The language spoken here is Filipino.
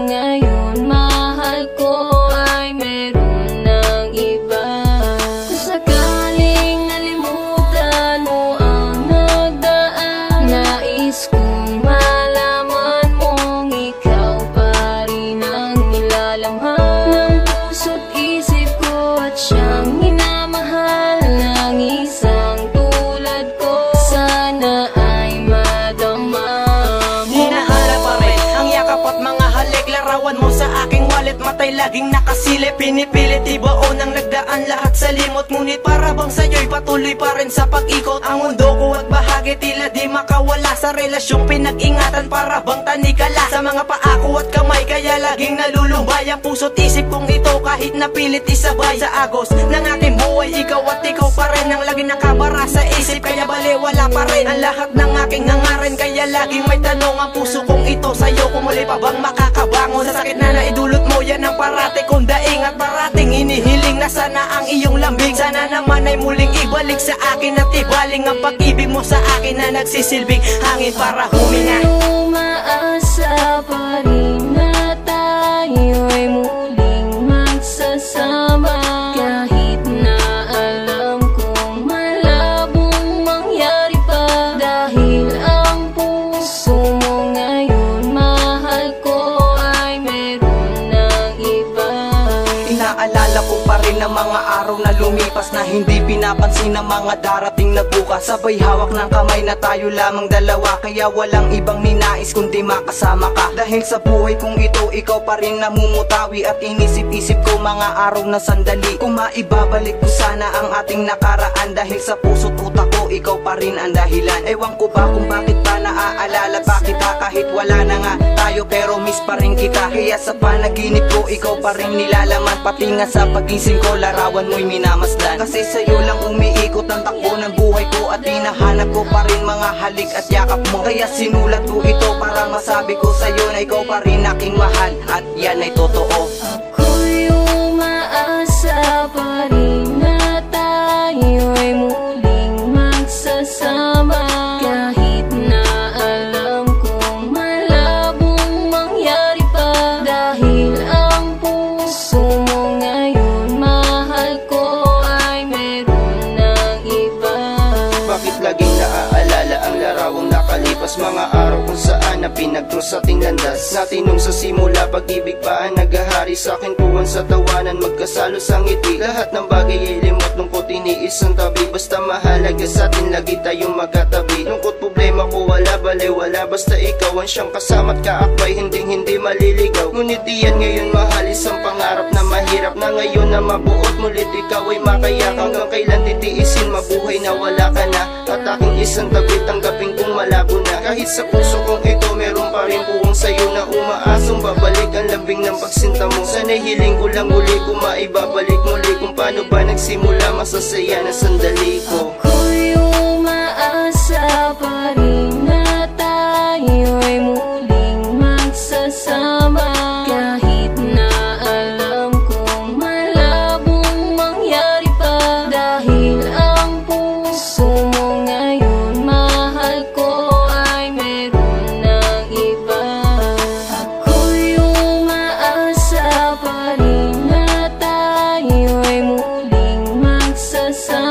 ngayon, mahal ko ay meron ng iba. Kung sakaling nalimutan mo ang nagdaan, nais kong malaman mong ikaw pa rin ang nilalamhan ng puso't isip ko, at siyang minamahal ng isang tulad ko. Sana ay madama mo. Hinahanap pa rin ang yakap at mga halik. Larawan mo sa aking wallet, matay laging nakasilip. Pinipilit ibaon ang nagdaan, lahat sa limot. Ngunit para bang sa'yo'y patuloy pa rin sa pag-ikot. Ang mundo ko at bahagi tila di makawala sa relasyong pinag-ingatan, para bang tanikala sa mga paako at kamay. Kaya laging nalulumbay ang puso't isip kong ito, kahit napilit isabay sa agos ng aking buhay. Ikaw at ikaw pa rin ang laging nakabara sa isip, kaya baliwala pa rin ang lahat ng aking hangarin. Kaya laging may tanong ang puso kong ito sa'yo, kung muli pa bang makakabangon sa sakit na naidulot mo. Yan ang parati kong daing at parating inihiling, na sana ang iyong lambing sana naman ay muling ibalik sa akin, at ibaling ang pag-ibig mo sa akin na nagsisilbing hangin para huminga. Umaasa pa rin na tayo'y muling magsasama, kahit na alam kong malabong mangyari pa. Dahil ang puso mo ngayon, mahal ko ay meron ng iba. Inaalala ko pa rin ang mga araw na lumipas, na hindi pinapansin ng mga darating na bukas. Sabay hawak ng kamay na tayo lamang dalawa, kaya walang ibang ninais kundi makasama ka. Dahil sa buhay kong ito, ikaw pa rin namumutawi, at inisip-isip ko mga araw na sandali. Kung maibabalik ko sana ang ating nakaraan, dahil sa puso't utak ko, ikaw pa rin ang dahilan. Ewan ko ba kung bakit pa naaalala pa kita, kahit wala na nga tayo pero miss pa rin kita. Kaya sa panaginip ko, ikaw pa rin nilalaman, pati nga sa pagising ko, larawan mo'y minamasdan. Kasi sa'yo lang umiikot ang takbo ng buhay ko, at hinahanap ko pa rin mga halik at yakap mo. Kaya sinulat ko ito para masabi ko sa'yo na ikaw pa rin aking mahal, at yan ay totoo. Ako'y umaasa pa rin na tayo'y muling magsasama, kahit na alam kong malabong mangyari pa. Dahil ang puso mo ngayon, mahal ko ay meron ng iba. Bakit laging naaalala ang larawang nakalipas, mga araw kung saan na pinagkrus ating landas natin nung sa simula. Pag-ibig pa ang naghahari sa akin, tuwan sa tawanan, magkasalo sa ngiti. Lahat ng bagay ay limot, lungkot iniis ang tabi. Basta mahalaga sa atin, lagi tayong magkatabi. Lungkot problema ko wala, baliwala, basta ikaw ang siyang kasama't kaakbay, hindi maliligaw. Ngunit iyan ngayon mahal, isang pangarap na mahirap na ngayon na mabuot mulit. Ikaw ay makayak, hanggang kailan titiisin mabuhay na wala ka na, at aking isang tabi tanggapin kung malabo na. Kahit sa puso kong ito, meron pa rin buong sa'yo na umaasong babalik ang lambing ng pagsinta mo. Sana'y hiling ko lang uli kung maibabalik muli kung paano ba nagsimula masasaya na sandali ko. Ako'y umaasa pa rin na tayo'y muling magsasama, kahit na alam kong malabong mangyari pa. Dahil ang puso mo ngayon, mahal ko ay meron ng iba. Ako'y umaasa pa rin na tayo'y muling magsasama,